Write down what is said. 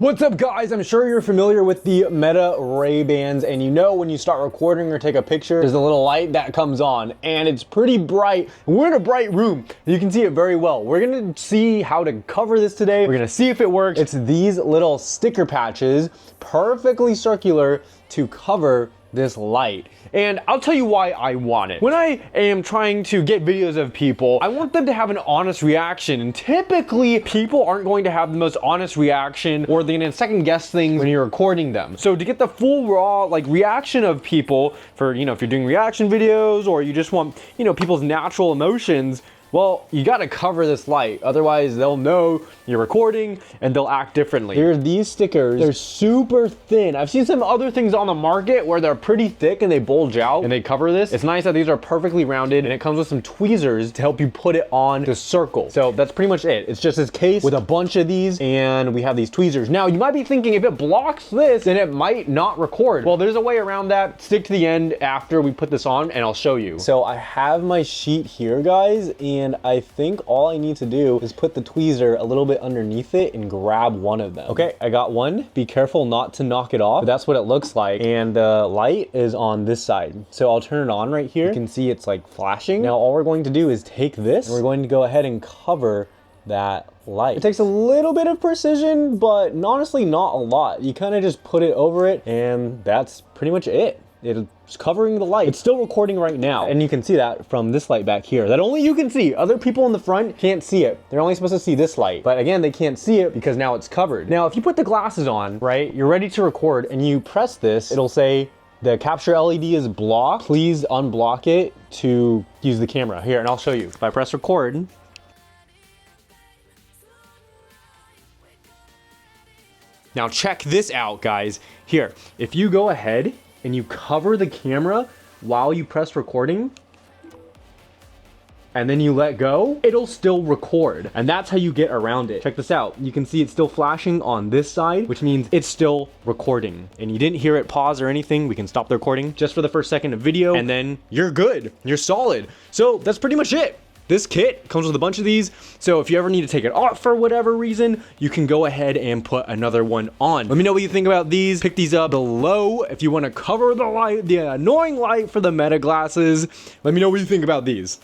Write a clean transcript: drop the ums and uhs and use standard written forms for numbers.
What's up, guys? I'm sure you're familiar with the Meta Ray-Bans, and you know when you start recording or take a picture, there's a little light that comes on, and it's pretty bright. We're in a bright room. You can see it very well. We're gonna see how to cover this today. We're gonna see if it works. It's these little sticker patches, perfectly circular, to cover this light. And I'll tell you why I want it. When I am trying to get videos of people, I want them to have an honest reaction. And typically, people aren't going to have the most honest reaction, or they're gonna second guess things when you're recording them. So to get the full raw reaction of people for, if you're doing reaction videos, or you just want, people's natural emotions, well, you gotta cover this light. Otherwise, they'll know you're recording and they'll act differently. Here are these stickers. They're super thin. I've seen some other things on the market where they're pretty thick and they bulge out and they cover this. It's nice that these are perfectly rounded, and it comes with some tweezers to help you put it on the circle. So that's pretty much it. It's just this case with a bunch of these, and we have these tweezers. Now, you might be thinking, if it blocks this, then it might not record. Well, there's a way around that. Stick to the end after we put this on and I'll show you. So I have my sheet here, guys, and I think all I need to do is put the tweezer a little bit underneath it and grab one of them. Okay, I got one. Be careful not to knock it off, but that's what it looks like. And the light is on this side. So I'll turn it on right here. You can see it's flashing. Now all we're going to do is take this and we're going to go ahead and cover that light. It takes a little bit of precision, but honestly not a lot. You kind of just put it over it and that's pretty much it. It's covering the light. It's still recording right now. And you can see that from this light back here that only you can see. Other people in the front can't see it. They're only supposed to see this light. But again, they can't see it because now it's covered. Now, if you put the glasses on, right, you're ready to record and you press this, it'll say the capture LED is blocked. Please unblock it to use the camera. Here, and I'll show you. If I press record, now check this out, guys. Here, if you go ahead and you cover the camera while you press recording, and then you let go, it'll still record. And that's how you get around it. Check this out. You can see it's still flashing on this side, which means it's still recording. And you didn't hear it pause or anything. We can stop the recording just for the first second of video, and then you're good. You're solid. So that's pretty much it. This kit comes with a bunch of these, so if you ever need to take it off for whatever reason, you can go ahead and put another one on. Let me know what you think about these. Pick these up below if you want to cover the light, the annoying light for the Meta glasses. Let me know what you think about these.